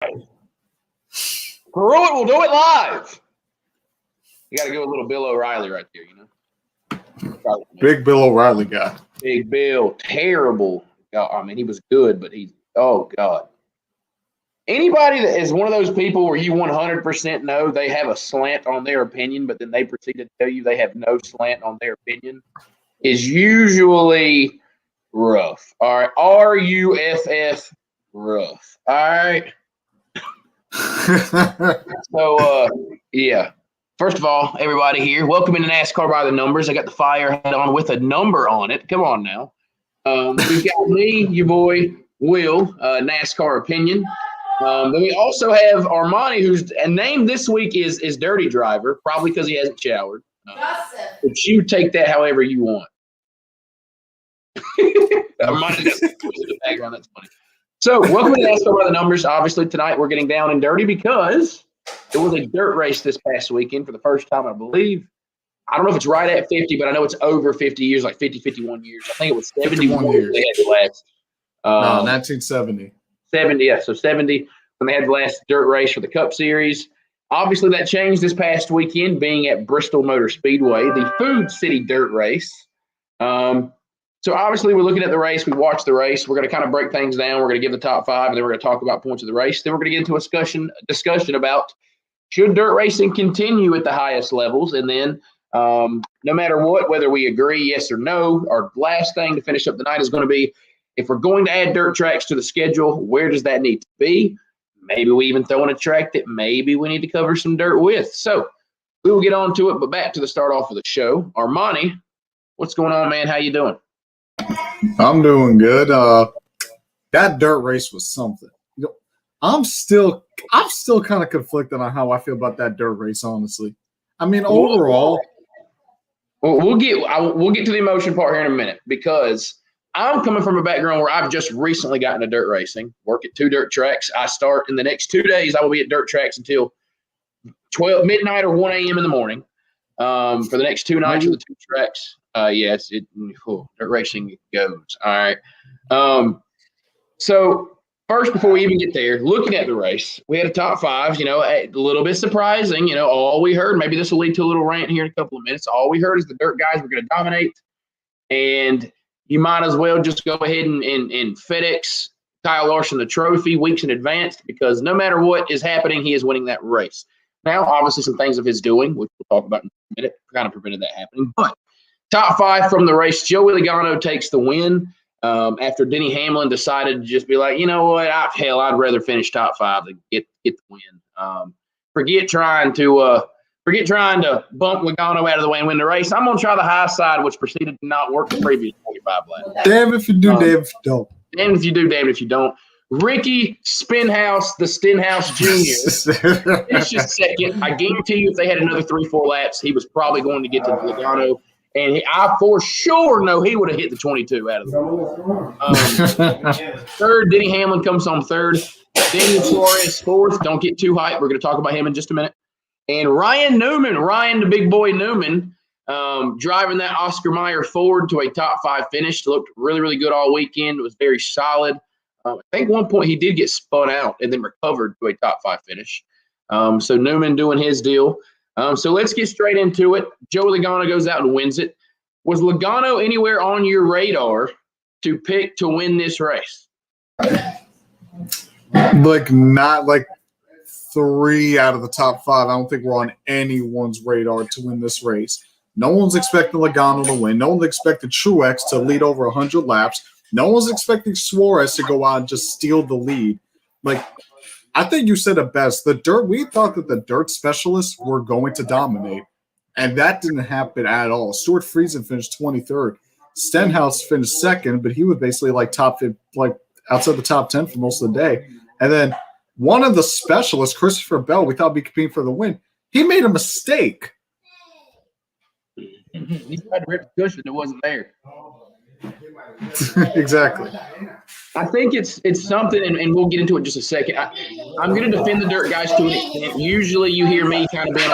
Pruitt will do it live. You got to go a little Bill O'Reilly right there, you know. Big Bill O'Reilly guy. Big Bill, terrible. I mean, he was good, but oh God. Anybody that is one of those people where you 100% know they have a slant on their opinion, but then they proceed to tell you they have no slant on their opinion is usually rough. All right. RUFF rough. All right. So, yeah. First of all, everybody here, welcome into NASCAR by the Numbers. I got the fire hat on with a number on it. Come on now. We've got me, your boy, Will, NASCAR Opinion. Then we also have Armany, whose name this week is Dirty Driver, probably because he hasn't showered. But you take that however you want. Armany does the background. That's funny. So, welcome to NASCAR by the Numbers. Obviously, tonight we're getting down and dirty because it was a dirt race this past weekend for the first time, I believe. I don't know if it's right at 50, but I know it's over 50 years, like 50, 51 years. I think it was 71 years. They had the last. 1970. 70, yeah. So 70 when they had the last dirt race for the Cup Series. Obviously, that changed this past weekend, being at Bristol Motor Speedway, the Food City Dirt Race. So obviously, we're looking at the race. We watched the race. We're going to kind of break things down. We're going to give the top five, and then we're going to talk about points of the race. Then we're going to get into a discussion about should dirt racing continue at the highest levels, and then no matter what, whether we agree yes or no, our last thing to finish up the night is going to be if we're going to add dirt tracks to the schedule, where does that need to be? Maybe we even throw in a track that maybe we need to cover some dirt with. So we will get on to it, but back to the start off of the show. Armany, what's going on, man? How you doing? I'm doing good. That dirt race was something. You know, I'm still kind of conflicted on how I feel about that dirt race, honestly. I mean, overall, we'll get to the emotion part here in a minute because I'm coming from a background where I've just recently gotten into dirt racing, work at 2 dirt tracks. I start in the next 2 days. I will be at dirt tracks until 12 midnight or 1 a.m. in the morning for the next 2 nights for the 2 tracks. Yes, dirt racing goes. All right. So first, before we even get there, looking at the race, we had a top 5, a little bit surprising. All we heard, maybe this will lead to a little rant here in a couple of minutes. All we heard is the dirt guys were going to dominate, and you might as well just go ahead and FedEx Kyle Larson the trophy weeks in advance because no matter what is happening, he is winning that race. Now, obviously, some things of his doing, which we'll talk about in a minute, kind of prevented that happening. But top 5 from the race, Joey Logano takes the win after Denny Hamlin decided to just be like, you know what, I'd rather finish top 5 than get the win. Forget trying to bump Logano out of the way and win the race. I'm going to try the high side, which proceeded to not work the previous 45 laps. Damn if you do, damn if you don't. Damn if you do, damn if you don't. Ricky Spinhouse, the Stenhouse Jr. finishes second. I guarantee you if they had another 3-4 laps, he was probably going to get to Logano. And I for sure know he would have hit the 22 out of the third. Denny Hamlin comes on third. Daniel Suarez fourth. Don't get too hyped. We're going to talk about him in just a minute. And Ryan, the big boy Newman, driving that Oscar Mayer Ford to a top 5 finish. Looked really, really good all weekend. It was very solid. I think at one point he did get spun out and then recovered to a top 5 finish. So Newman doing his deal. So let's get straight into it. Joey Logano goes out and wins it. Was Logano anywhere on your radar to pick to win this race? Not 3 out of the top 5. I don't think we're on anyone's radar to win this race. No one's expecting Logano to win. No one's expecting Truex to lead over 100 laps. No one's expecting Suarez to go out and just steal the lead. I think you said it best. We thought that the dirt specialists were going to dominate, and that didn't happen at all. Stuart Friesen finished 23rd. Stenhouse finished second, but he was basically outside the top 10 for most of the day. And then one of the specialists, Christopher Bell, we thought would be competing for the win. He made a mistake. He tried to rip the cushion that wasn't there. Exactly. I think it's something, and we'll get into it in just a second. I'm going to defend the dirt guys to an extent. Usually you hear me kind of being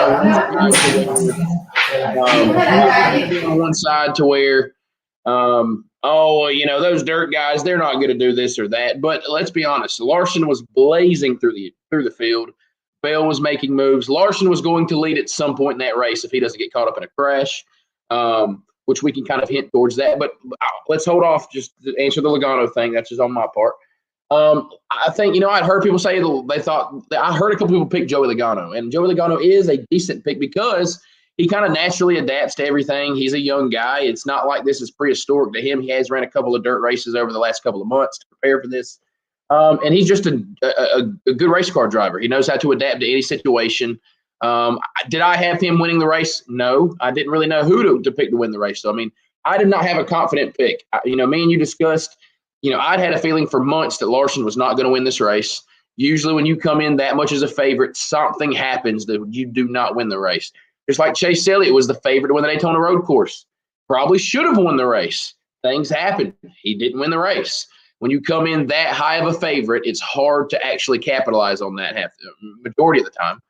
on one side to where oh, those dirt guys, they're not going to do this or that. But let's be honest, Larson was blazing through the field. Bell was making moves. Larson was going to lead at some point in that race if he doesn't get caught up in a crash, which we can kind of hint towards that. But let's hold off just to answer the Logano thing. That's just on my part. I think, I'd heard people say they thought – I heard a couple people pick Joey Logano, and Joey Logano is a decent pick because he kind of naturally adapts to everything. He's a young guy. It's not like this is prehistoric to him. He has ran a couple of dirt races over the last couple of months to prepare for this. And he's just a good race car driver. He knows how to adapt to any situation. Did I have him winning the race? No. I didn't really know who to pick to win the race. So, I did not have a confident pick. Me and you discussed, I'd had a feeling for months that Larson was not going to win this race. Usually when you come in that much as a favorite, something happens that you do not win the race. Just like Chase Elliott was the favorite to win the Daytona Road Course. Probably should have won the race. Things happen. He didn't win the race. When you come in that high of a favorite, it's hard to actually capitalize on that majority of the time.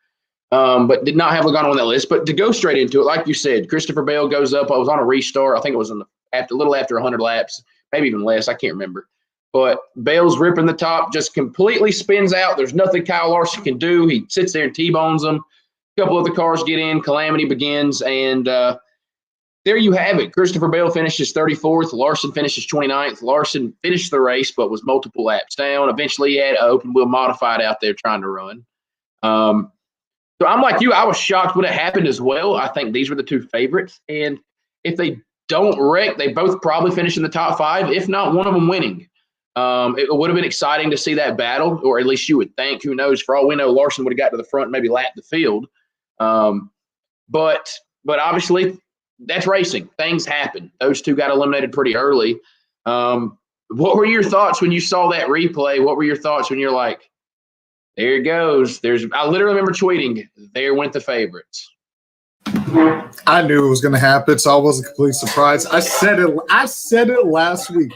But did not have Logano on that list. But to go straight into it, like you said, Christopher Bell goes up. I was on a restart. I think it was a little after 100 laps, maybe even less. I can't remember. But Bell's ripping the top, just completely spins out. There's nothing Kyle Larson can do. He sits there and T-bones them. A couple of the cars get in. Calamity begins. And there you have it. Christopher Bell finishes 34th. Larson finishes 29th. Larson finished the race but was multiple laps down. Eventually he had an open wheel modified out there trying to run. So I'm like you. I was shocked when it happened as well. I think these were the two favorites. And if they don't wreck, they both probably finish in the top five, if not one of them winning. It would have been exciting to see that battle, or at least you would think. Who knows? For all we know, Larson would have got to the front and maybe lapped the field. But obviously – that's racing. Things happen. Those two got eliminated pretty early. What were your thoughts when you saw that replay? What were your thoughts when you're like, there it goes. I literally remember tweeting, there went the favorites. I knew it was going to happen, so I wasn't completely surprised. I said it last week.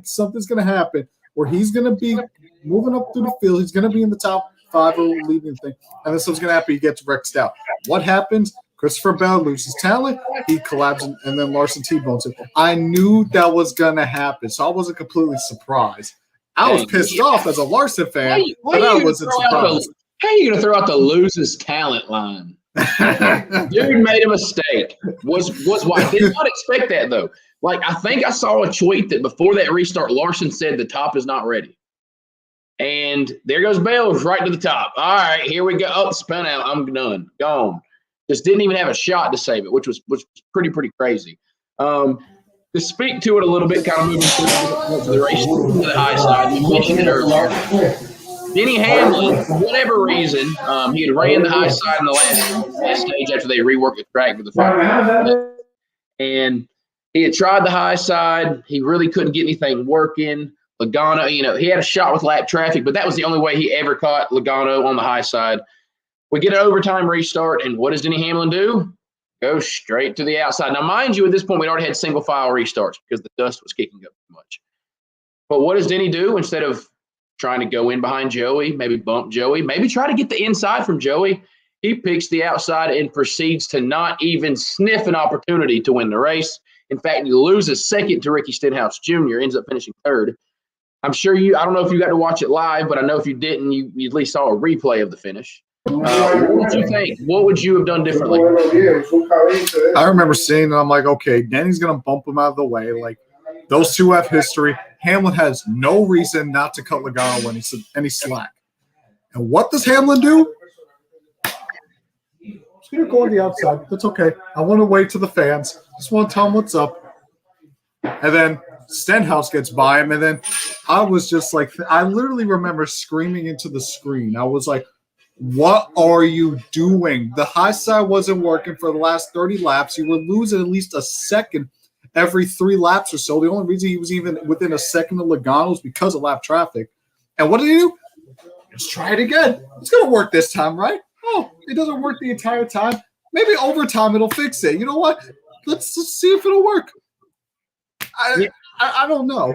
Something's going to happen where he's going to be moving up through the field. He's going to be in the top five or leading the thing. And then something's going to happen. He gets wrecked out. What happens? Christopher Bell loses talent. He collapses, and then Larson T-bones him. I knew that was going to happen, so I wasn't completely surprised. I was pissed off as a Larson fan, but I wasn't surprised. How are you going to throw out the loses talent line? Dude made a mistake. Was why did not expect that, though. Like, I think I saw a tweet that before that restart, Larson said the top is not ready. And there goes Bell right to the top. All right, here we go. Oh, spin out. I'm done. Gone. Just didn't even have a shot to save it, which was pretty crazy. To speak to it a little bit, kind of moving through the race to the high side, we mentioned it earlier. Denny Hamlin, for whatever reason, he had ran the high side in the last stage after they reworked the track with the fire. And he had tried the high side. He really couldn't get anything working. Logano, he had a shot with lap traffic, but that was the only way he ever caught Logano on the high side. We get an overtime restart, and what does Denny Hamlin do? Go straight to the outside. Now, mind you, at this point, we'd already had single file restarts because the dust was kicking up too much. But what does Denny do? Instead of trying to go in behind Joey, maybe bump Joey, maybe try to get the inside from Joey, he picks the outside and proceeds to not even sniff an opportunity to win the race. In fact, he loses second to Ricky Stenhouse Jr., ends up finishing third. I'm sure I don't know if you got to watch it live, but I know if you didn't, you at least saw a replay of the finish. What did you think? What would you have done differently? I remember seeing it. I'm like, okay, Denny's going to bump him out of the way. Like, those two have history. Hamlin has no reason not to cut Logano any slack. And what does Hamlin do? He's going to go on the outside. That's okay. I want to wait to the fans. Just want to tell them what's up. And then Stenhouse gets by him. And then I was just like, I literally remember screaming into the screen. I was like, what are you doing? The high side wasn't working for the last 30 laps. You were losing at least a second every 3 laps or so. The only reason he was even within a second of Logano was because of lap traffic. And what did he do? Let's try it again. It's going to work this time, right? Oh, it doesn't work the entire time. Maybe overtime it'll fix it. You know what? Let's see if it'll work. I don't know.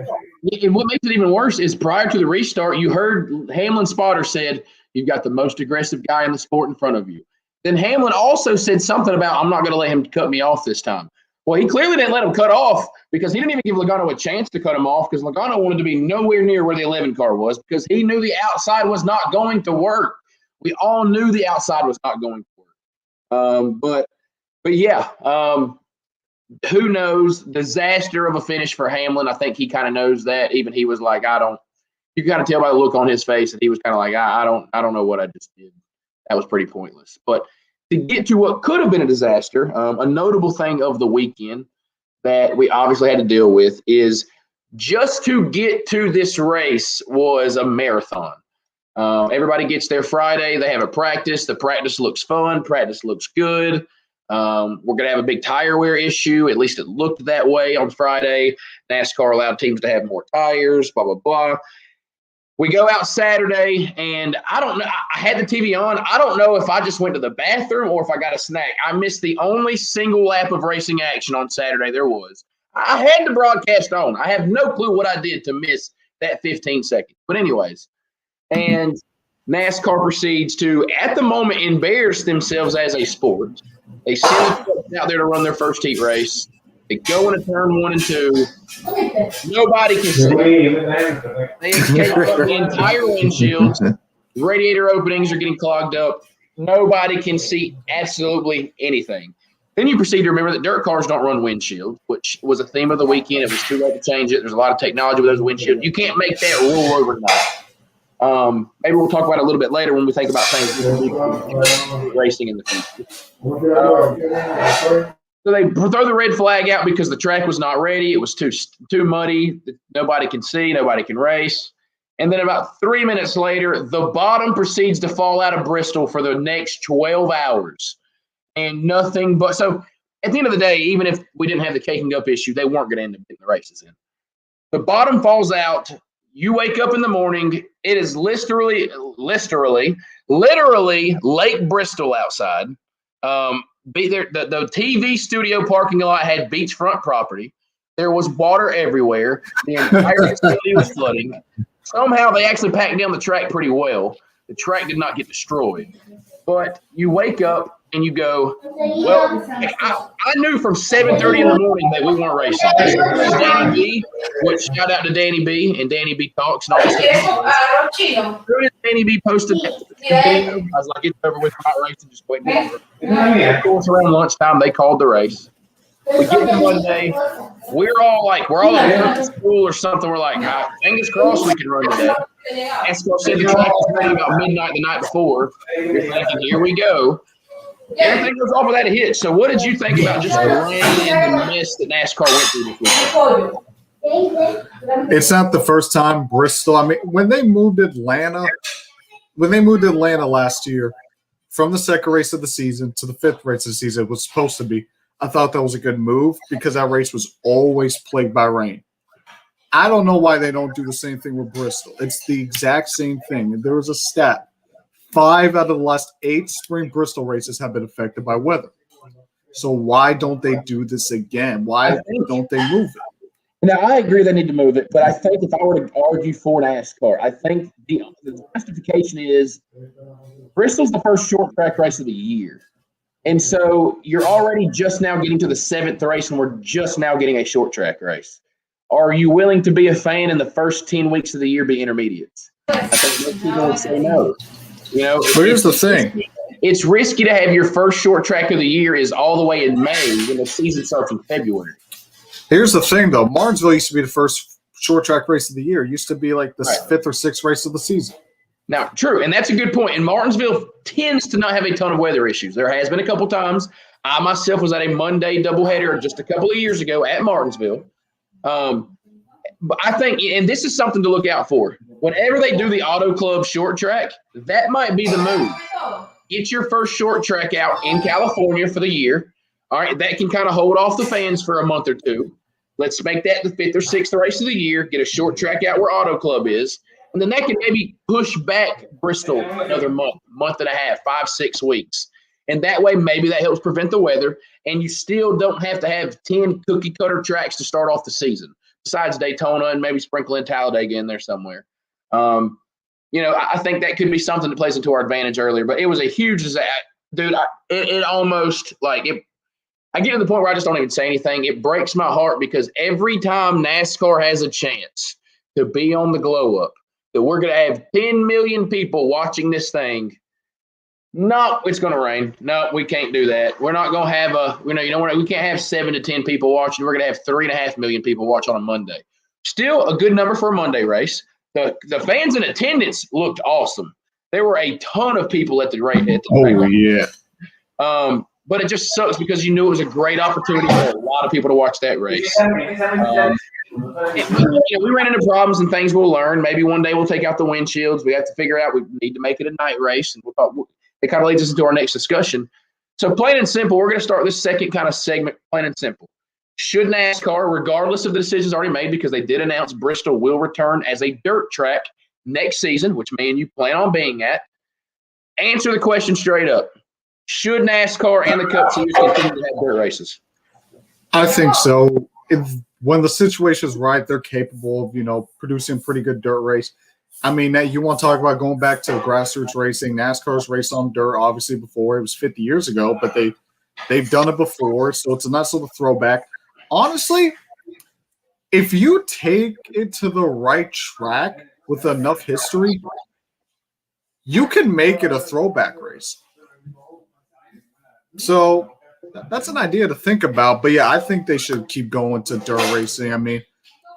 And what makes it even worse is prior to the restart, you heard Hamlin's spotter said, you've got the most aggressive guy in the sport in front of you. Then Hamlin also said something about, I'm not going to let him cut me off this time. Well, he clearly didn't let him cut off because he didn't even give Logano a chance to cut him off because Logano wanted to be nowhere near where the 11 car was because he knew the outside was not going to work. We all knew the outside was not going to work. But yeah, who knows? Disaster of a finish for Hamlin. I think he kind of knows that. Even he was like, you kind of tell by the look on his face that he was kind of like, I don't know what I just did. That was pretty pointless. But to get to what could have been a disaster, a notable thing of the weekend that we obviously had to deal with is just to get to this race was a marathon. Everybody gets there Friday. They have a practice. The practice looks fun. Practice looks good. We're going to have a big tire wear issue. At least it looked that way on Friday. NASCAR allowed teams to have more tires, blah, blah, blah. We go out Saturday, and I don't know. I had the TV on. I don't know if I just went to the bathroom or if I got a snack. I missed the only single lap of racing action on Saturday there was. I had the broadcast on. I have no clue what I did to miss that 15 seconds. But anyways, and NASCAR proceeds to, at the moment, embarrass themselves as a sport. They send the trucks out there to run their first heat race. They go into turn 1 and 2. Nobody can see. They escape from the entire windshields. Radiator openings are getting clogged up. Nobody can see absolutely anything. Then you proceed to remember that dirt cars don't run windshield, which was a theme of the weekend. It was too late to change it. There's a lot of technology with those windshields. You can't make that rule overnight. Maybe we'll talk about it a little bit later when we think about things racing in the future. So they throw the red flag out because the track was not ready. It was too muddy. Nobody can see. Nobody can race. And then about 3 minutes later, the bottom proceeds to fall out of Bristol for the next 12 hours. And nothing but – so at the end of the day, even if we didn't have the caking up issue, they weren't going to end up getting the races in. The bottom falls out. You wake up in the morning. It is literally Lake Bristol outside. The TV studio parking lot had beachfront property. There was water everywhere. The entire facility was flooding. Somehow they actually packed down the track pretty well. The track did not get destroyed. But you wake up and you go, well, I knew from 7:30 in the morning that we weren't racing. Danny B, which shout out to Danny B and Danny B Talks and all this stuff. As soon as Danny B posted that video, I was like, it's over with, not racing, just wait longer. Of course, around lunchtime, they called the race. We get to Monday. We're all at work at school or something. We're like, fingers crossed we can run today. NASCAR said the track was ready about midnight the night before. You're thinking, here we go. Everything goes off without a hitch. So what did you think about just the rain and the mist that NASCAR went through this weekend? It's not the first time Bristol. I mean, when they moved Atlanta last year from the second race of the season to the fifth race of the season, it was supposed to be. I thought that was a good move because that race was always plagued by rain. I don't know why they don't do the same thing with Bristol. It's the exact same thing. And there was a stat. 5 out of the last 8 spring Bristol races have been affected by weather. So why don't they do this again? Why don't they move it? Now, I agree they need to move it, but I think if I were to argue for NASCAR, I think the justification is Bristol's the first short track race of the year. And so you're already just now getting to the 7th race, and we're just now getting a short track race. Are you willing to be a fan in the first 10 weeks of the year be intermediates? I think most people would say no. You know, but here's the thing. It's risky to have your first short track of the year is all the way in May when the season starts in February. Here's the thing, though. Martinsville used to be the first short track race of the year. It used to be like the 5th or 6th race of the season. Now, true, and that's a good point. And Martinsville tends to not have a ton of weather issues. There has been a couple times. I myself was at a Monday doubleheader just a couple of years ago at Martinsville. But I think, and this is something to look out for. Whenever they do the Auto Club short track, that might be the move. Get your first short track out in California for the year. All right, that can kind of hold off the fans for a month or two. Let's make that the 5th or 6th race of the year. Get a short track out where Auto Club is. And then that can maybe push back Bristol another month and a half, 5-6 weeks. And that way, maybe that helps prevent the weather. And you still don't have to have 10 cookie cutter tracks to start off the season, besides Daytona and maybe sprinkle in Talladega in there somewhere. I think that could be something that plays into our advantage earlier. But it was a huge disaster. Dude, it almost like I get to the point where I just don't even say anything. It breaks my heart because every time NASCAR has a chance to be on the glow up, that we're going to have 10 million people watching this thing. No, it's going to rain. No, we can't do that. We're not going to have we can't have 7 to 10 people watching. We're going to have 3.5 million people watch on a Monday. Still a good number for a Monday race. The fans in attendance looked awesome. There were a ton of people at the race. Yeah. But it just sucks because you knew it was a great opportunity for a lot of people to watch that race. We ran into problems and things we'll learn. Maybe one day we'll take out the windshields. We have to figure out we need to make it a night race. And it kind of leads us into our next discussion. So plain and simple, we're going to start this second kind of segment, plain and simple. Should NASCAR, regardless of the decisions already made, because they did announce Bristol will return as a dirt track next season, which me and you plan on being at, answer the question straight up. Should NASCAR and the Cup Series continue to have dirt races? I think so. When the situation is right, they're capable of, producing a pretty good dirt race. I mean, you want to talk about going back to grassroots racing. NASCAR's raced on dirt, obviously, before. It was 50 years ago, but they've done it before, so it's a nice little throwback. Honestly, if you take it to the right track with enough history, you can make it a throwback race. So that's an idea to think about. But, yeah, I think they should keep going to dirt racing. I mean,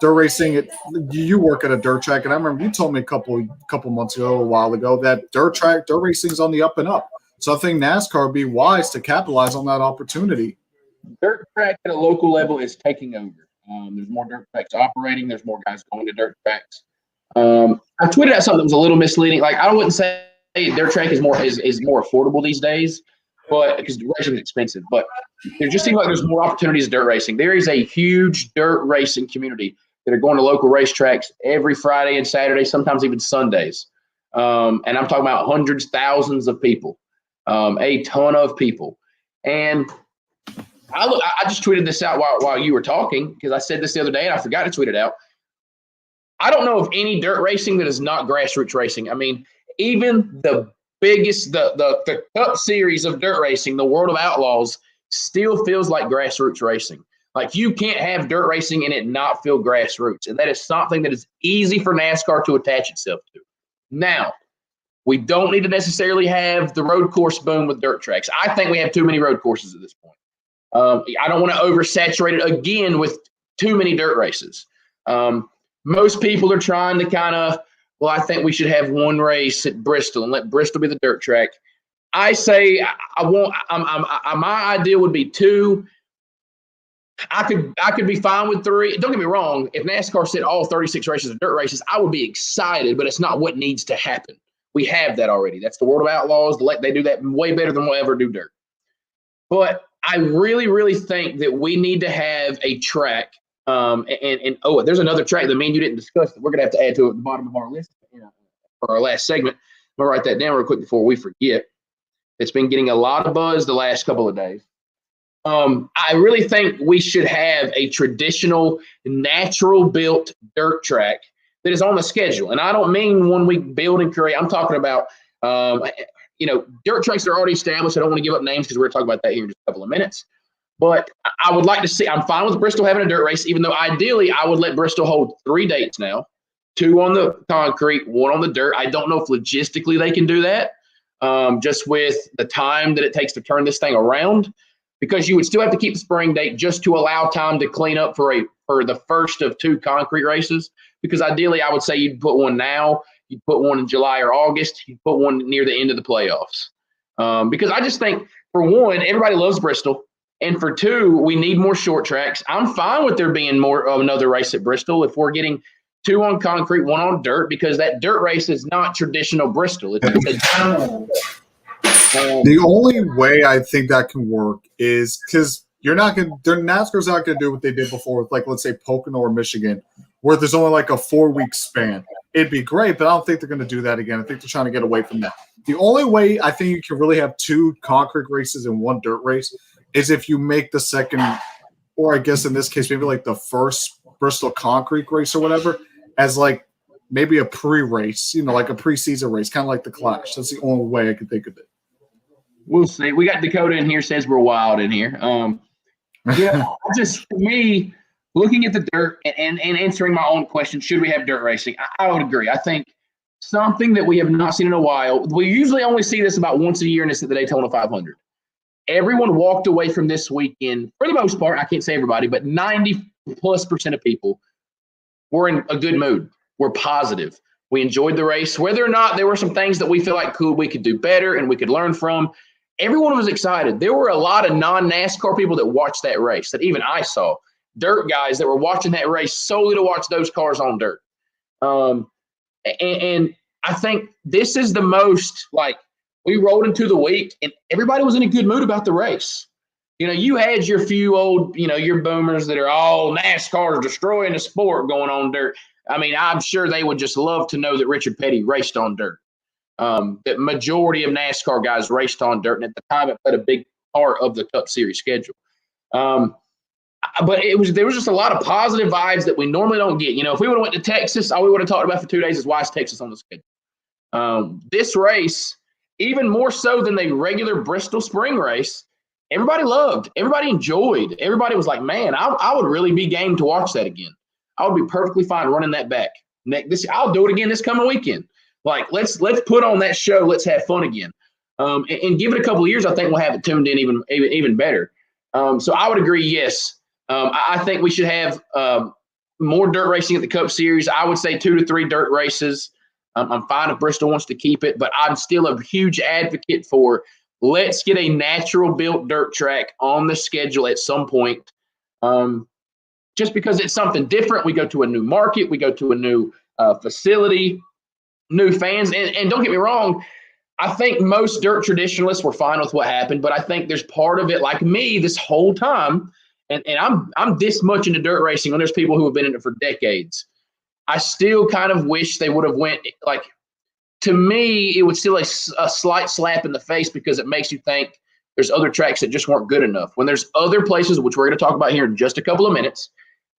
dirt racing, you work at a dirt track, and I remember you told me a couple months ago, a while ago, that dirt racing is on the up and up. So I think NASCAR would be wise to capitalize on that opportunity. Dirt track at a local level is taking over. There's more dirt tracks operating. There's more guys going to dirt tracks. I tweeted out something that was a little misleading. Like, I wouldn't say dirt track is more affordable these days, but because racing is expensive. But there just seems like there's more opportunities in dirt racing. There is a huge dirt racing community that are going to local racetracks every Friday and Saturday, sometimes even Sundays. And I'm talking about hundreds, thousands of people, a ton of people. And I just tweeted this out while you were talking because I said this the other day and I forgot to tweet it out. I don't know of any dirt racing that is not grassroots racing. I mean, even the biggest, the Cup Series of dirt racing, the World of Outlaws, still feels like grassroots racing. Like, you can't have dirt racing and it not feel grassroots. And that is something that is easy for NASCAR to attach itself to. Now, we don't need to necessarily have the road course boom with dirt tracks. I think we have too many road courses at this point. I don't want to oversaturate it again with too many dirt races. Most people are trying to kind of, I think we should have one race at Bristol and let Bristol be the dirt track. I say my idea would be 2. I could be fine with 3. Don't get me wrong. If NASCAR said all 36 races are dirt races, I would be excited, but it's not what needs to happen. We have that already. That's the World of Outlaws. They do that way better than we'll ever do dirt. But I really, really think that we need to have a track. There's another track that me and you didn't discuss that we're going to have to add to at the bottom of our list for our last segment. I'm going to write that down real quick before we forget. It's been getting a lot of buzz the last couple of days. I really think we should have a traditional, natural-built dirt track that is on the schedule. And I don't mean one week build and create. I'm talking about, dirt tracks that are already established. I don't want to give up names because we're going to talk about that here in just a couple of minutes. But I would like to see – I'm fine with Bristol having a dirt race, even though ideally I would let Bristol hold 3 dates now, 2 on the concrete, 1 on the dirt. I don't know if logistically they can do that, just with the time that it takes to turn this thing around, because you would still have to keep the spring date just to allow time to clean up for the first of 2 concrete races. Because ideally I would say you'd put 1 now, you'd put 1 in July or August, you'd put 1 near the end of the playoffs. Because I just think, for 1, everybody loves Bristol. And for 2, we need more short tracks. I'm fine with there being more of another race at Bristol if we're getting 2 on concrete, 1 on dirt, because that dirt race is not traditional Bristol. The only way I think that can work is because NASCAR's not going to do what they did before with, like, let's say Pocono or Michigan, where there's only like a 4-week span. It'd be great, but I don't think they're going to do that again. I think they're trying to get away from that. The only way I think you can really have 2 concrete races and 1 dirt race is if you make the second, or I guess in this case, maybe like the first Bristol concrete race or whatever, as like maybe a pre-race, like a preseason race, kind of like the Clash. That's the only way I could think of it. We'll see. We got Dakota in here, says we're wild in here. To me, looking at the dirt and answering my own question, should we have dirt racing? I would agree. I think something that we have not seen in a while, we usually only see this about once a year, and it's at the Daytona 500. Everyone walked away from this weekend, for the most part, I can't say everybody, but 90+% of people were in a good mood. We're positive. We enjoyed the race. Whether or not there were some things that we feel like we could do better and we could learn from, everyone was excited. There were a lot of non-NASCAR people that watched that race that even I saw. Dirt guys that were watching that race solely to watch those cars on dirt. And I think this is the most, like, we rolled into the week and everybody was in a good mood about the race. You had your few old, your boomers that are all NASCAR is destroying the sport going on dirt. I mean, I'm sure they would just love to know that Richard Petty raced on dirt. The majority of NASCAR guys raced on dirt, and at the time it played a big part of the Cup Series schedule. But there was just a lot of positive vibes that we normally don't get. If we would have went to Texas, all we would have talked about for 2 days is why is Texas on the schedule. This race, even more so than the regular Bristol spring race, everybody loved, everybody enjoyed. Everybody was like, man, I would really be game to watch that again. I would be perfectly fine running that back. I'll do it again this coming weekend. Like, let's put on that show. Let's have fun again. And give it a couple of years, I think we'll have it tuned in even better. So I would agree, yes. I think we should have more dirt racing at the Cup Series. I would say 2 to 3 dirt races. I'm fine if Bristol wants to keep it, but I'm still a huge advocate for let's get a natural built dirt track on the schedule at some point. Just because it's something different. We go to a new market. We go to a new facility, new fans. And don't get me wrong, I think most dirt traditionalists were fine with what happened, but I think there's part of it, like me, this whole time, and I'm this much into dirt racing when there's people who have been in it for decades. I still kind of wish they would have went, like, to me, it was still a slight slap in the face because it makes you think there's other tracks that just weren't good enough. When there's other places, which we're going to talk about here in just a couple of minutes,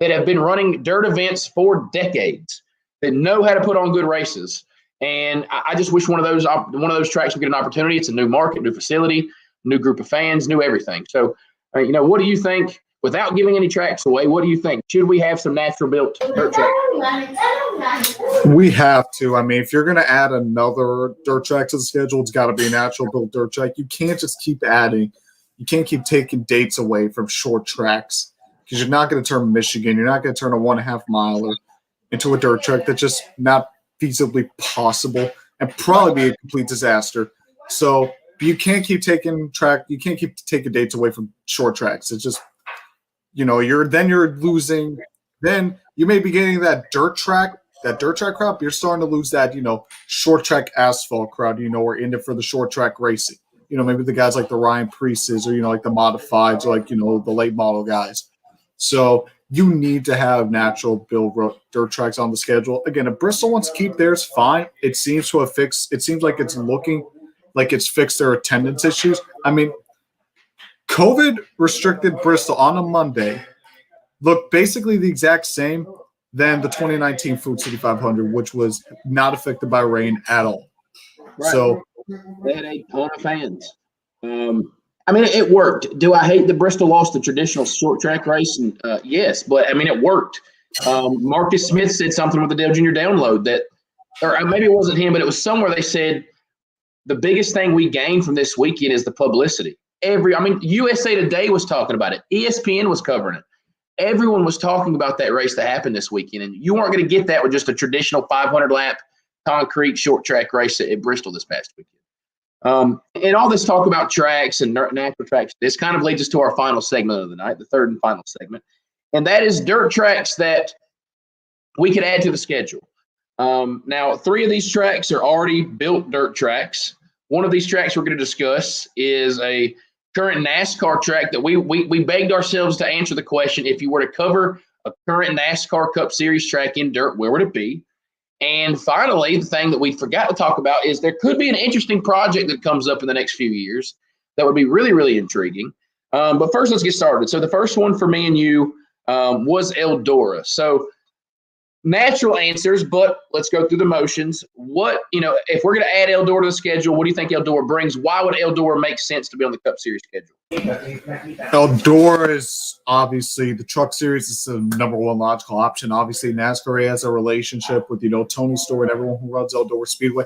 that have been running dirt events for decades, that know how to put on good races. And I just wish one of those tracks would get an opportunity. It's a new market, new facility, new group of fans, new everything. So, what do you think? Without giving any tracks away, what do you think? Should we have some natural built dirt tracks? We have to. I mean, if you're going to add another dirt track to the schedule, it's got to be a natural built dirt track. You can't just keep adding. You can't keep taking dates away from short tracks because you're not going to turn Michigan. You're not going to turn a 1.5 miler into a dirt track that's just not feasibly possible and probably be a complete disaster. So you can't keep taking dates away from short tracks. It's just, you're losing. Then you may be getting that dirt track crowd. You're starting to lose that, short track asphalt crowd. We're in it for the short track racing. Maybe the guys like the Ryan Priestes or, like the modifieds or like, the late model guys. So you need to have natural build dirt tracks on the schedule. Again, if Bristol wants to keep theirs, fine. It seems like it's looking like it's fixed their attendance issues. I mean, COVID restricted Bristol on a Monday looked basically the exact same than the 2019 Food City 500, which was not affected by rain at all. Right. So they had a ton of fans. It worked. Do I hate that Bristol lost the traditional short track race? Yes, but it worked. Marcus Smith said something with the Dale Jr. download or maybe it wasn't him, but it was somewhere they said the biggest thing we gained from this weekend is the publicity. USA Today was talking about it. ESPN was covering it. Everyone was talking about that race that happened this weekend, and you weren't going to get that with just a traditional 500-lap concrete short track race at Bristol this past weekend. And all this talk about tracks and natural tracks, this kind of leads us to our final segment of the night, the third and final segment, and that is dirt tracks that we could add to the schedule. Now, 3 of these tracks are already built dirt tracks. One of these tracks we're going to discuss is a current NASCAR track that we begged ourselves to answer the question, if you were to cover a current NASCAR Cup Series track in dirt, where would it be? And finally, the thing that we forgot to talk about is there could be an interesting project that comes up in the next few years that would be really, really intriguing. But first, let's get started. So the first one for me and you was Eldora. So natural answers, but let's go through the motions. What, if we're going to add Eldora to the schedule, what do you think Eldora brings? Why would Eldora make sense to be on the Cup Series schedule? Eldora is obviously the Truck Series is the number one logical option. Obviously, NASCAR has a relationship with Tony Stewart and everyone who runs Eldora Speedway.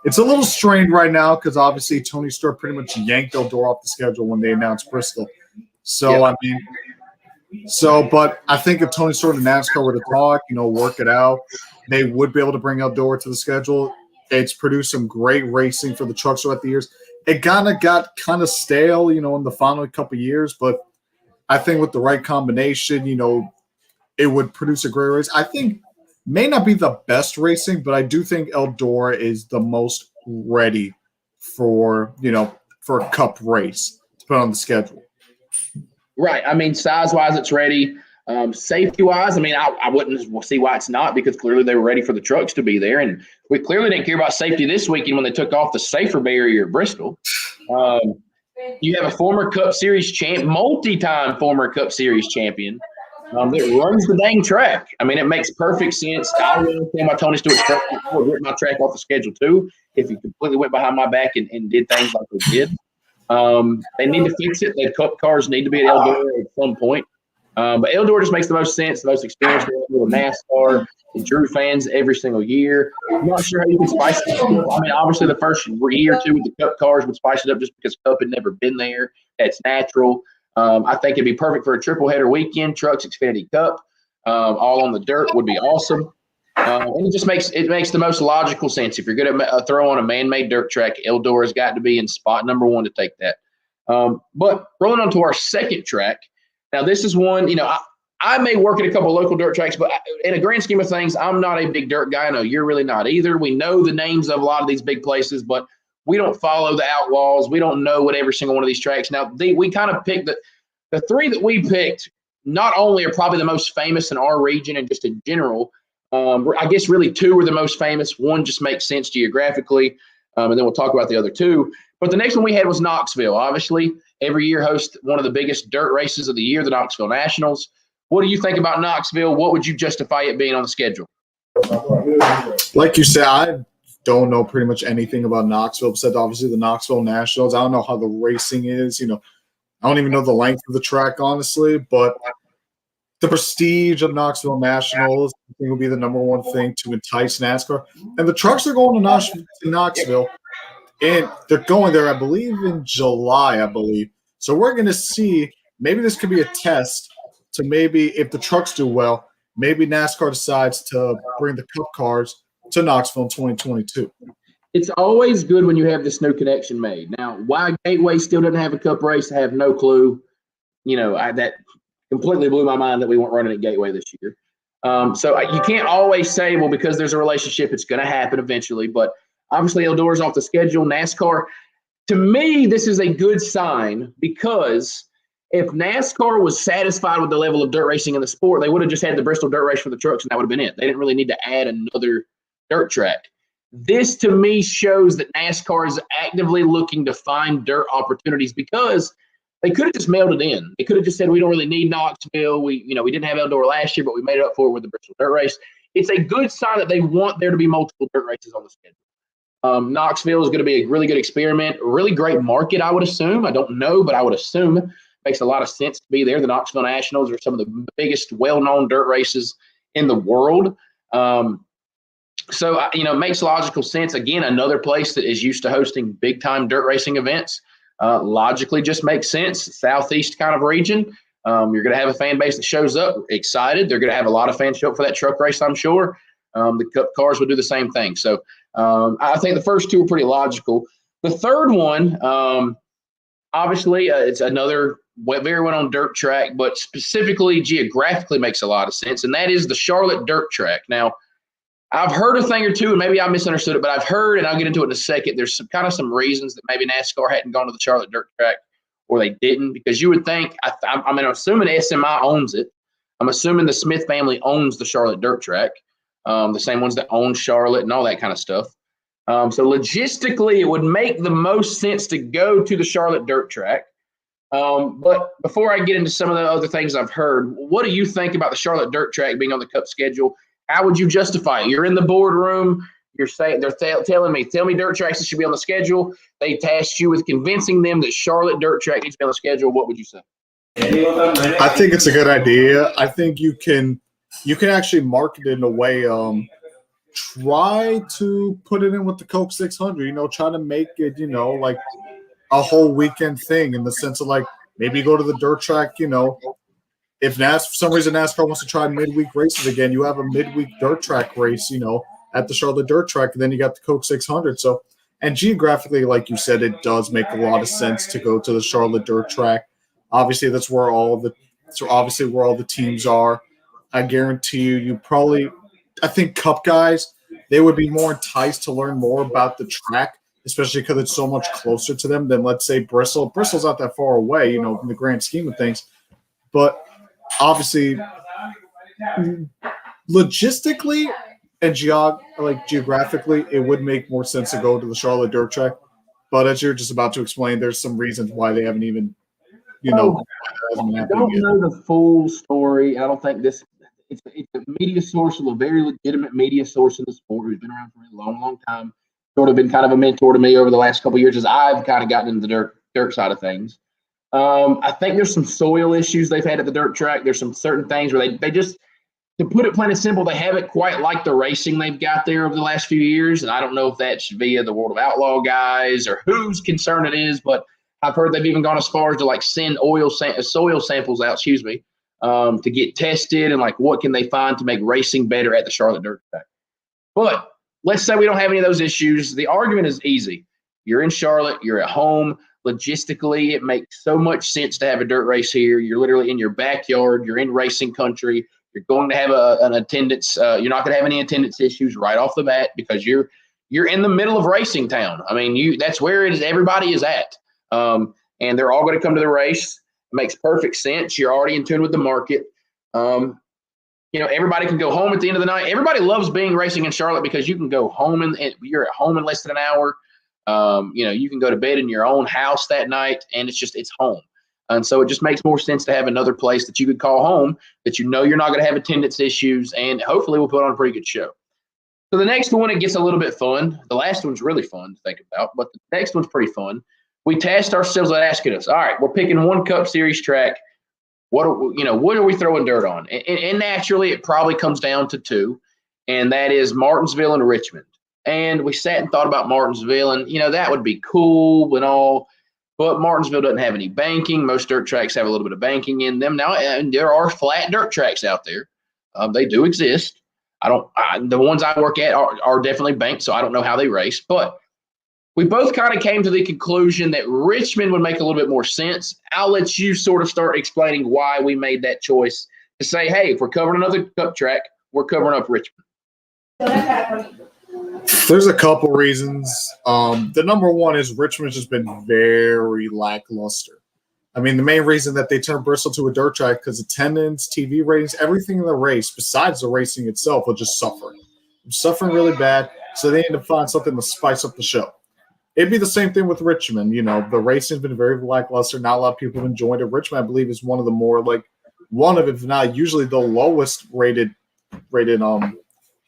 It's a little strained right now because obviously Tony Stewart pretty much yanked Eldora off the schedule when they announced Bristol. So but I think if Tony Stewart and NASCAR were to talk, work it out, they would be able to bring Eldora to the schedule. It's produced some great racing for the trucks throughout the years. It got stale, in the final couple of years, but I think with the right combination, it would produce a great race. I think may not be the best racing, but I do think Eldora is the most ready for a Cup race to put on the schedule. Right. I mean, size-wise, it's ready. Safety-wise, I wouldn't see why it's not, because clearly they were ready for the trucks to be there. And we clearly didn't care about safety this weekend when they took off the safer barrier at Bristol. You have a former Cup Series multi-time former Cup Series champion that runs the dang track. It makes perfect sense. I really understand why Tony Stewart would rip my track off the schedule too if he completely went behind my back and did things like they did. They need to fix it. The Cup cars need to be at Eldora at some point. But Eldora just makes the most sense, the most experience with NASCAR. It drew fans every single year. I'm not sure how you can spice it up. Obviously the first year or two with the Cup cars would spice it up just because Cup had never been there. That's natural. I think it'd be perfect for a triple header weekend, Trucks, Xfinity Cup, all on the dirt would be awesome. And it makes the most logical sense. If you're going to throw on a man-made dirt track, Eldora's got to be in spot number one to take that. But rolling on to our second track. Now, this is one, I may work at a couple of local dirt tracks, but in a grand scheme of things, I'm not a big dirt guy. I know you're really not either. We know the names of a lot of these big places, but we don't follow the outlaws. We don't know what every single one of these tracks. Now, we kind of picked the three that we picked, not only are probably the most famous in our region and just in general, I guess really two are the most famous. One just makes sense geographically, and then we'll talk about the other two. But the next one we had was Knoxville. Obviously, every year hosts one of the biggest dirt races of the year, the Knoxville Nationals. What do you think about Knoxville? What would you justify it being on the schedule? Like you said, I don't know pretty much anything about Knoxville, besides obviously the Knoxville Nationals. I don't know how the racing is. I don't even know the length of the track, honestly, but the prestige of Knoxville Nationals, I think, will be the number one thing to entice NASCAR. And the trucks are going to Knoxville, and they're going there, I believe, in July, So we're going to see, maybe this could be a test to maybe, if the trucks do well, maybe NASCAR decides to bring the Cup cars to Knoxville in 2022. It's always good when you have this new connection made. Now, why Gateway still doesn't have a Cup race, I have no clue. That completely blew my mind that we weren't running at Gateway this year. So you can't always say, well, because there's a relationship, it's going to happen eventually. But obviously, Eldora's off the schedule. NASCAR, to me, this is a good sign, because if NASCAR was satisfied with the level of dirt racing in the sport, they would have just had the Bristol dirt race for the trucks, and that would have been it. They didn't really need to add another dirt track. This, to me, shows that NASCAR is actively looking to find dirt opportunities, because they could have just mailed it in. They could have just said, we don't really need Knoxville. We didn't have Eldora last year, but we made it up for it with the Bristol dirt race. It's a good sign that they want there to be multiple dirt races on the schedule. Knoxville is going to be a really good experiment, a really great market, I would assume. I don't know, but I would assume makes a lot of sense to be there. The Knoxville Nationals are some of the biggest well-known dirt races in the world. So it makes logical sense. Again, another place that is used to hosting big-time dirt racing events. Logically just makes sense. Southeast kind of region. You're going to have a fan base that shows up excited. They're going to have a lot of fans show up for that truck race, I'm sure. The Cup cars would do the same thing. So I think the first two are pretty logical. The third one, obviously, it's another very well-known dirt track, but specifically geographically makes a lot of sense, and that is the Charlotte dirt track. Now, I've heard a thing or two, and maybe I misunderstood it, but I've heard, and I'll get into it in a second, there's some reasons that maybe NASCAR hadn't gone to the Charlotte dirt track, or they didn't, because you would think, I'm assuming SMI owns it. I'm assuming the Smith family owns the Charlotte dirt track, the same ones that own Charlotte and all that kind of stuff. So logistically, it would make the most sense to go to the Charlotte dirt track. But before I get into some of the other things I've heard, what do you think about the Charlotte dirt track being on the Cup schedule? How would you justify it? You're in the boardroom. You're saying telling me, tell me dirt tracks that should be on the schedule. They tasked you with convincing them that Charlotte dirt track needs to be on the schedule. What would you say? I think it's a good idea. I think you can actually market it in a way. Try to put it in with the Coke 600. Try to make it like a whole weekend thing in the sense of like maybe go to the dirt track. If for some reason NASCAR wants to try midweek races again, you have a midweek dirt track race. At the Charlotte dirt track, and then you got the Coke 600. So, and geographically, like you said, it does make a lot of sense to go to the Charlotte dirt track. Obviously, that's where all the teams are. I guarantee you probably, I think Cup guys, they would be more enticed to learn more about the track, especially because it's so much closer to them than, let's say, Bristol. Bristol's not that far away, in the grand scheme of things. But obviously, logistically and geographically, it would make more sense to go to the Charlotte dirt track. But as you're just about to explain, there's some reasons why they haven't even, I don't know the full story. I don't think it's a media source, a very legitimate media source in the sport who's been around for a long, long time. Sort of been kind of a mentor to me over the last couple of years as I've kind of gotten into the dirt side of things. I think there's some soil issues they've had at the dirt track. There's some certain things where they just, to put it plain and simple, they haven't quite liked the racing they've got there over the last few years. And I don't know if that's via the World of Outlaw guys or whose concern it is, but I've heard they've even gone as far as to like send soil samples out, to get tested and like what can they find to make racing better at the Charlotte dirt track. But let's say we don't have any of those issues. The argument is easy. You're in Charlotte. You're at home. Logistically, it makes so much sense to have a dirt race here. You're literally in your backyard. You're in racing country. You're going to have an attendance. You're not going to have any attendance issues right off the bat because you're in the middle of racing town. I mean, that's where it is. Everybody is at, and they're all going to come to the race. It makes perfect sense. You're already in tune with the market. Everybody can go home at the end of the night. Everybody loves being racing in Charlotte because you can go home and you're at home in less than an hour. You can go to bed in your own house that night, and it's home. And so it just makes more sense to have another place that you could call home that you're not going to have attendance issues, and hopefully we'll put on a pretty good show. So the next one, it gets a little bit fun. The last one's really fun to think about, but the next one's pretty fun. We tasked ourselves with asking us, all right, we're picking one Cup Series track. What are we throwing dirt on? And naturally, it probably comes down to two, and that is Martinsville and Richmond. And we sat and thought about Martinsville, and, that would be cool and all. But Martinsville doesn't have any banking. Most dirt tracks have a little bit of banking in them now, and there are flat dirt tracks out there. They do exist. The ones I work at are definitely banked, so I don't know how they race. But we both kind of came to the conclusion that Richmond would make a little bit more sense. I'll let you sort of start explaining why we made that choice to say, hey, if we're covering another Cup track, we're covering up Richmond. There's a couple reasons. The number one is Richmond's just been very lackluster. I mean, the main reason that they turned Bristol to a dirt track because attendance, TV ratings, everything in the race, besides the racing itself, will just suffer. Suffering really bad, so they need to find something to spice up the show. It'd be the same thing with Richmond. The racing's been very lackluster. Not a lot of people have enjoyed it. Richmond, I believe, is one of the more if not usually the lowest rated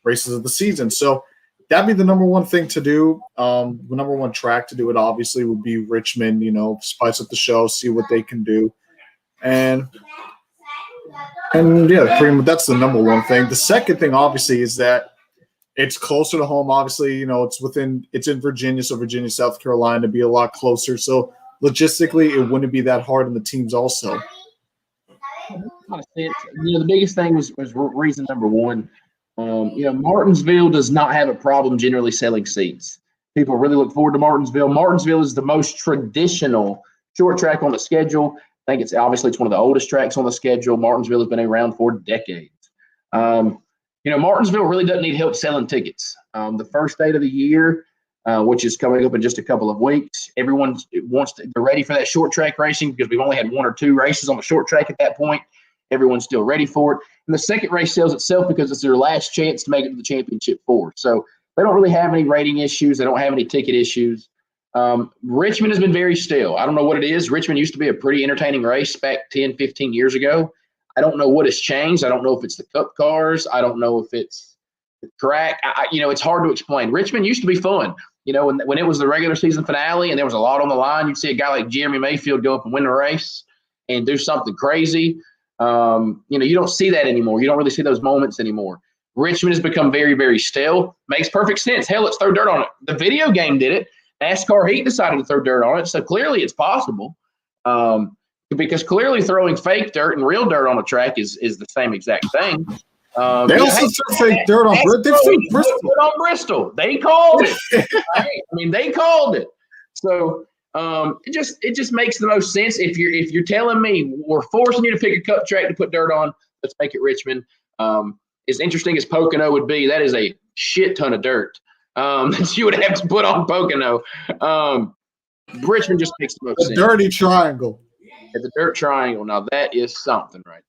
races of the season. So that'd be the number one thing to do. The number one track to do it, obviously, would be Richmond, spice up the show, see what they can do. And yeah, pretty much that's the number one thing. The second thing, obviously, is that it's closer to home. Obviously, it's in Virginia, so Virginia, South Carolina, to be a lot closer. So logistically, it wouldn't be that hard on the teams also. The biggest thing was reason number one. Martinsville does not have a problem generally selling seats. People really look forward to Martinsville. Martinsville is the most traditional short track on the schedule. I think it's one of the oldest tracks on the schedule. Martinsville has been around for decades. Martinsville really doesn't need help selling tickets. The first date of the year, which is coming up in just a couple of weeks, everyone they're ready for that short track racing because we've only had one or two races on the short track at that point. Everyone's still ready for it. And the second race sells itself because it's their last chance to make it to the championship four. So they don't really have any rating issues. They don't have any ticket issues. Richmond has been very still. I don't know what it is. Richmond used to be a pretty entertaining race back 10, 15 years ago. I don't know what has changed. I don't know if it's the Cup cars. I don't know if it's The track, it's hard to explain. Richmond used to be fun. When it was the regular season finale and there was a lot on the line, you'd see a guy like Jeremy Mayfield go up and win the race and do something crazy. You don't see that anymore. You don't really see those moments anymore. Richmond has become very, very stale. Makes perfect sense. Hell, let's throw dirt on it. The video game did it. NASCAR Heat decided to throw dirt on it. So clearly it's possible. Because clearly throwing fake dirt and real dirt on a track is the same exact thing. They also threw fake dirt on Bristol. They called it. Right? They called it. So it just makes the most sense. If you're telling me we're forcing you to pick a cup track to put dirt on, let's make it Richmond. As interesting as Pocono would be, that is a shit ton of dirt that you would have to put on Pocono. Richmond just makes the most sense. Dirty triangle. The dirt triangle. Now that is something right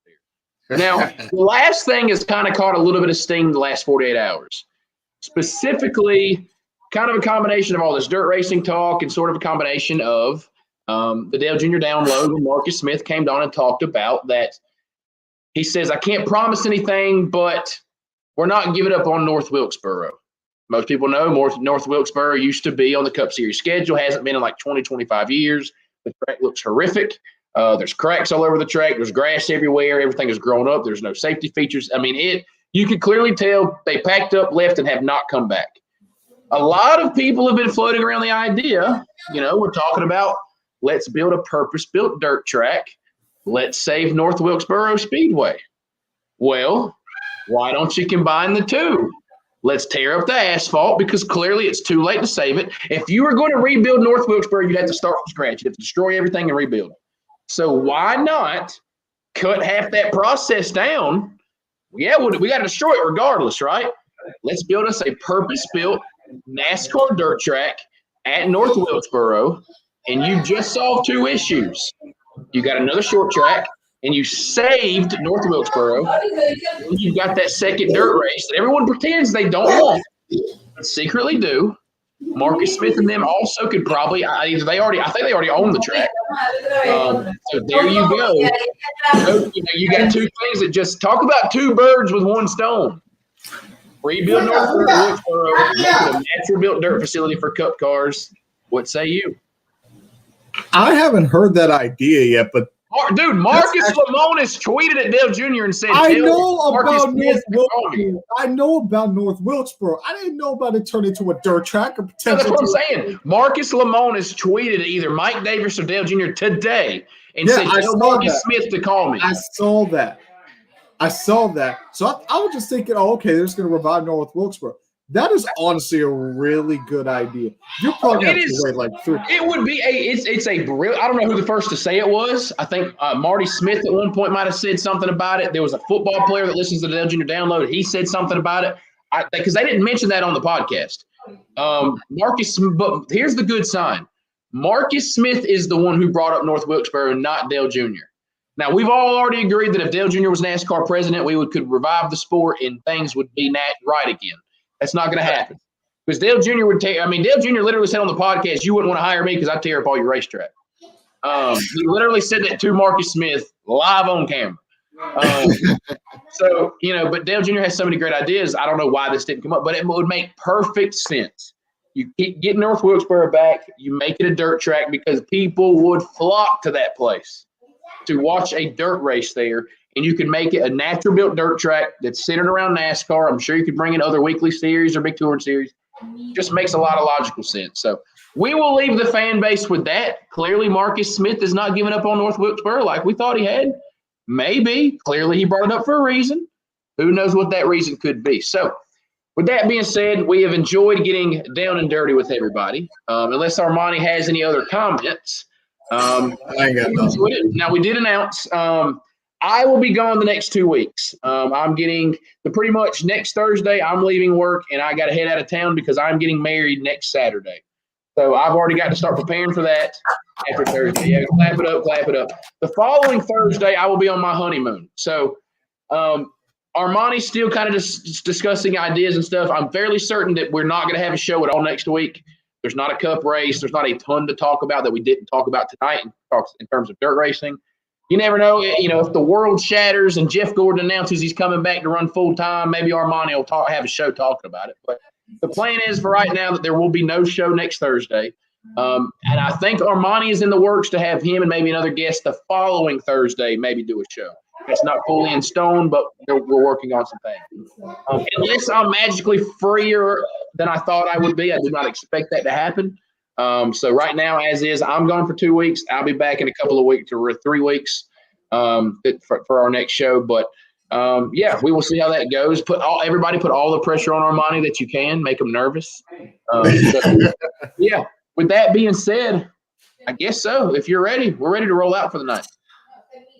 there. Now the last thing has kind of caught a little bit of steam the last 48 hours. Specifically, kind of a combination of all this dirt racing talk and sort of a combination of the Dale Jr. download when Marcus Smith came on and talked about that. He says, I can't promise anything, but we're not giving up on North Wilkesboro. Most people know North Wilkesboro used to be on the Cup Series schedule, hasn't been in like 20, 25 years. The track looks horrific. There's cracks all over the track. There's grass everywhere. Everything has grown up. There's no safety features. You could clearly tell they packed up, left, and have not come back. A lot of people have been floating around the idea, we're talking about let's build a purpose-built dirt track. Let's save North Wilkesboro Speedway. Well, why don't you combine the two? Let's tear up the asphalt because clearly it's too late to save it. If you were going to rebuild North Wilkesboro, you'd have to start from scratch. You'd have to destroy everything and rebuild it. So why not cut half that process down? Yeah, we got to destroy it regardless, right? Let's build us a purpose-built NASCAR dirt track at North Wilkesboro, and you just solved two issues. You got another short track, and you saved North Wilkesboro. And you've got that second dirt race that everyone pretends they don't want, but secretly do. Marcus Smith and them also could probably I think they already own the track. So there you go. You got two things that just talk about two birds with one stone. Rebuild North Wilkesboro, make it a natural built dirt facility for Cup cars. What say you? I haven't heard that idea yet, but dude, Marcus Lemonis tweeted at Dale Jr. and said, I know about North Wilkesboro. I didn't know about it turning into a dirt track or potentially. That's what I'm saying. Marcus Lemonis tweeted at either Mike Davis or Dale Jr. today and said, tell Marcus Smith to call me. I saw that. So I was just thinking, okay, they're just going to revive North Wilkesboro. That is honestly a really good idea. You're probably going to wait like 3. It would be it's a brilliant. I don't know who the first to say it was. I think Marty Smith at one point might have said something about it. There was a football player that listens to the Dale Jr. Download. He said something about it because they didn't mention that on the podcast. But here's the good sign. Marcus Smith is the one who brought up North Wilkesboro, not Dale Jr. Now, we've all already agreed that if Dale Jr. was NASCAR president, could revive the sport and things would be right again. That's not going to happen because Dale Jr. would take. Dale Jr. literally said on the podcast, "You wouldn't want to hire me because I tear up all your racetrack." He literally said that to Marcus Smith live on camera. But Dale Jr. has so many great ideas. I don't know why this didn't come up, but it would make perfect sense. You get North Wilkesboro back. You make it a dirt track because people would flock to that place to watch a dirt race there. And you can make it a natural built dirt track that's centered around NASCAR. I'm sure you could bring in other weekly series or big touring series. Just makes a lot of logical sense. So we will leave the fan base with that. Clearly, Marcus Smith is not giving up on North Wilkesboro like we thought he had. Maybe. Clearly, he brought it up for a reason. Who knows what that reason could be? So with that being said, we have enjoyed getting down and dirty with everybody. Unless Armani has any other comments. I ain't got nothing. Now, we did announce I will be gone the next 2 weeks. I'm getting pretty much next Thursday. I'm leaving work and I got to head out of town because I'm getting married next Saturday. So I've already got to start preparing for that after Thursday. Yeah, clap it up. The following Thursday, I will be on my honeymoon. So Armani's still kind of just discussing ideas and stuff. I'm fairly certain that we're not going to have a show at all next week. There's not a cup race. There's not a ton to talk about that we didn't talk about tonight in terms of dirt racing. you never know. If the world shatters and Jeff Gordon announces he's coming back to run full time, maybe Armani will have a show talking about it. But the plan is for right now that there will be no show next Thursday. And I think Armani is in the works to have him and maybe another guest the following Thursday, maybe do a show. It's not fully in stone, but we're working on some things. Unless I'm magically freer than I thought I would be, I did not expect that to happen. So right now, as is, I'm gone for 2 weeks. I'll be back in a couple of weeks or 3 weeks for our next show. But we will see how that goes. Everybody put all the pressure on Armani that you can, make them nervous. With that being said, I guess so. If you're ready, we're ready to roll out for the night.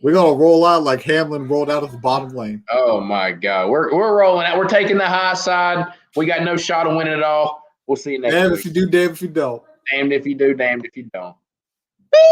We're gonna roll out like Hamlin rolled out of the bottom lane. Oh my God, we're rolling out. We're taking the high side. We got no shot of winning it all. We'll see you next week. Damn if you do, damn if you don't. Damned if you do, damned if you don't.